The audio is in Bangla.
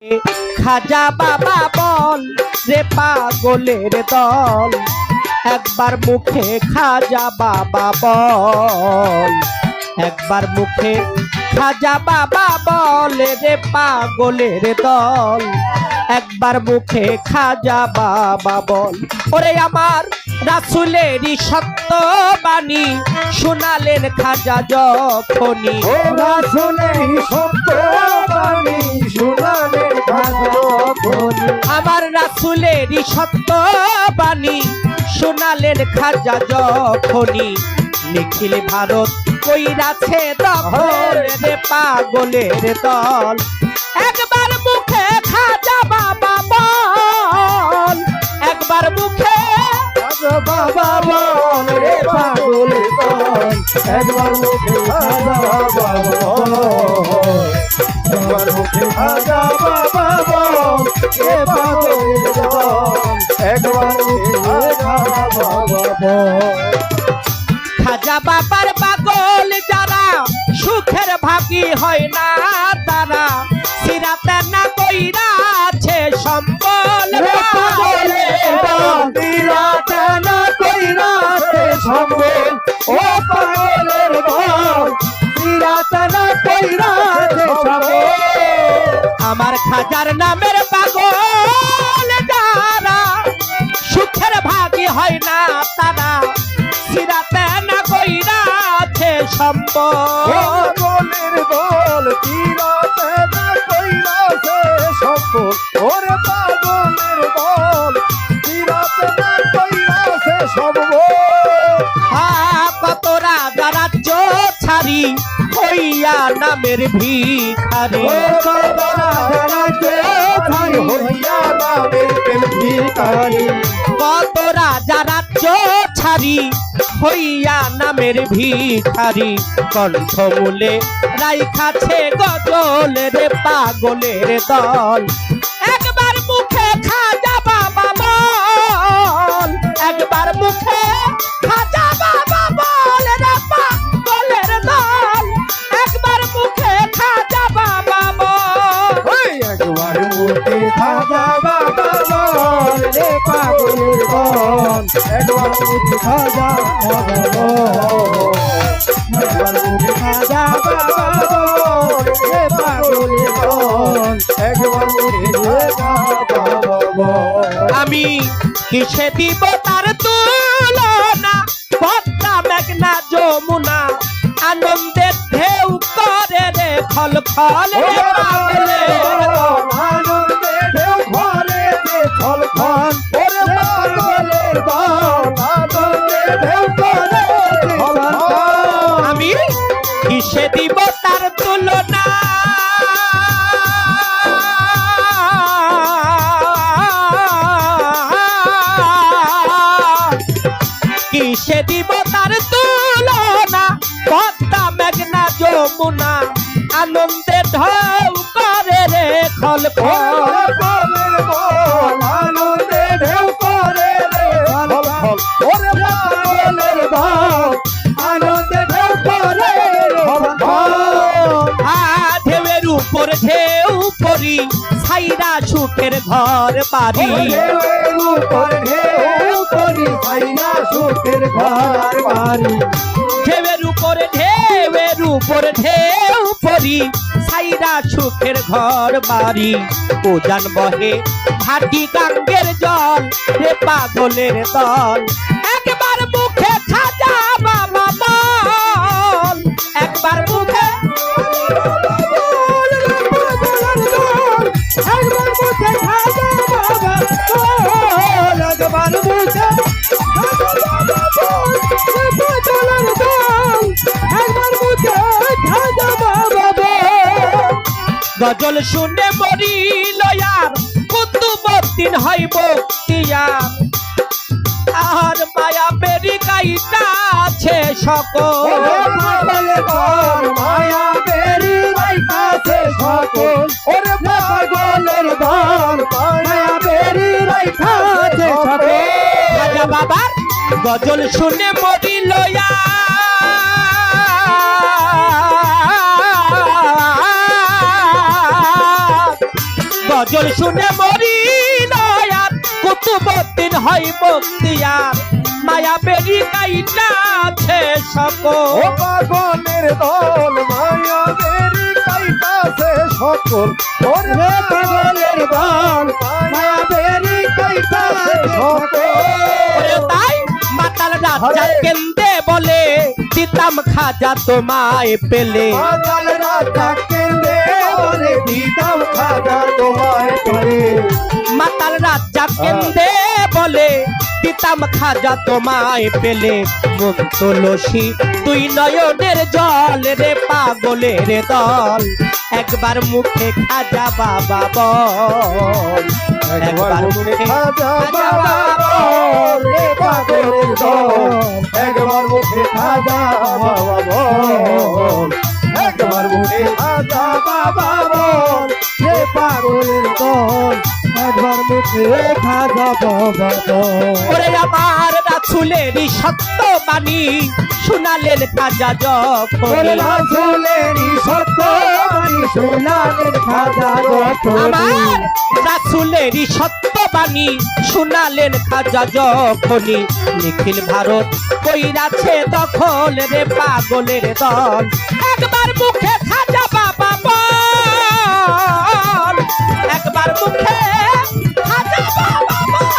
খাজা বাবা বল রে পাগলের দল, একবার মুখে খাজা বাবা বল, একবার মুখে খাজা বাবা বল রে পাগলের দল, একবার মুখে খাজা বাবা বল। ওরে আমার রাসূলেরই সত্য বাণী শোনালেন খাজা যখনই, ও রাসূলেরই সত্য বাণী শোনালেন খাজা যখনই, আমার রাসূলেরই সত্য বাণী শোনালেন খাজা যখনই, নিখিল ভারত কইরাছে দখল রে পাগলের দল, একবার মুখে খাজা বাবা বল, একবার মুখে খাজা বাবা বল রে পাগলের দল, একবার মুখে খাজা বাবা বল, একবার মুখে খাজা বাবা বল রে পাগলের দল, একবার মুখে খাজা বাবা বল। খাজা বাবার পাগল যারা সুখের ভাগী হয় না তারা, সিরাতে না কইরাছে সম্বল পাগলের দল, সিরাতে না কইরাছে সম্বল, ও পাগলের দল, সিরাতে না কইরাছে সম্বল। আমার খাজার নামের পাগল যারা সুখের ভাগী হয় না তারা, সিরাতে না কইরাছে সম্বল, পাগলের দল, সিরাতে না কইরাছে সম্বল, ওরে পাগলের দল, সিরাতে না কইরাছে সম্বল। কত রাজা রাজ্য ছাড়ি হইয়া নামের ভিখারি, কত রাজা রাজ্য ছাড়ি হইয়া নামের ভিখারি, কণ্ঠমূলে রাইখাছে গজল রে পাগলের দল, একবার মুখে খাজা বাবা বল, একবার মুখে খাজা বাবা বল রে পাগলের দল, একবার মুখে খাজা বাবা বল, একবার মুখে খাজা বাবা বল রে পাগলের দল, একবার মুখে খাজা বাবা বল, একবার মুখে খাজা বাবা বল রে পাগলের দল, একবার মুখে খাজা বাবা বল। আমি কিসে দিব তার তুলনা, পদ্মা মেঘনা যমুনা আনন্দের ঢেউ করে রে খল খল রে পাগলের দল, আনন্দে ঢেউ ভরে রে খল খল, ওরে পাগলের দল, আনন্দে ঢেউ ভরে রে খল খল। আমি কিসে দিব তার তুলনা, কিসে দিব তার তুলনা, পদ্মা মেঘনা যমুনা আনন্দে ঢেউ করে রে খল খল, পাগলের দল, আনন্দে ঢেউ করে রে খল খল, ওরে পাগলের দল, আনন্দে ঢেউ করে রে খল খল। ঢেউয়ের উপর ঢেউ পরি ছাইরা সুখের ঘর বাড়ি, ঢেউয়ের উপর ঢেউ পরি ছাইরা সুখের ঘর বাড়ি, ঢেউয়ের উপর ঢেউ পরি ছাইরা সুখের ঘর বাড়ি, উজান বহে ভাটি গাঙ্গের জল রে পাগলের দল, একবার মুখে খাজা বাবা বল, একবার মুখে একবার মুখে খাজা বাবা বল, একবার মুখে খাজা বাবা বল, পাগলের দল, একবার মুখে খাজা বাবা বল। গজল শুনে মরিল আর কুতুবউদ্দিন হইব তিয়ার, আর মায়া বেরি গাইটা আছে সকল, পাগলের দল, মায়া বেরি রাইতাছে সকল, ওরে পাগলের দল, মায়া বেরি রাইতাছে সকল। খাজা বাবার গজল শুনে মরিল গজল শুনে মরিল আর কুতুবউদ্দিন হয় বক্তিয়ার মায়া বেরি কাইটাছে সকল ও পাগলের দল মায়া বেরি কাইতাছে সকল ওরে পাগলের দল মায়া বেরি কাইতাছে সকল ওরে তাই মাতাল রাজা কেন্দে বলে দিতাম খাজা তোমায় পেলে পাগল রাজা কেঁদে বলে দিতাম খাজা তোমায় পেলে মাতাল রাজা কেন্দে বলে দিতাম খাজা তোমায় পেলে মুখ তুলসী তুই নয়নের জল রে পাগলের দল একবার মুখে খাজা বাবা বল একবার মুখে খাজা বাবা বল রে পাগলের দল একবার মুখে খাজা বাবা বল একবার মুখে খাজা বাবা বল রে পাগলের দল একবার মুখে খাজা বাবা বল ওরে আমার রাসূলেরই সত্য বাণী শুনালেন খাজা ওরে যখন রাসূলেরই সত্য বাণী শোনালেন খাজা যখন আমার রাসূলেরই সত্য বাণী শুনালেন খাজা যখনই নিখিল ভারত কইরাছে দখল রে পাগলের দল একবার মুখে খাজা বাবা বল একবার মুখে খাজা বাবা বল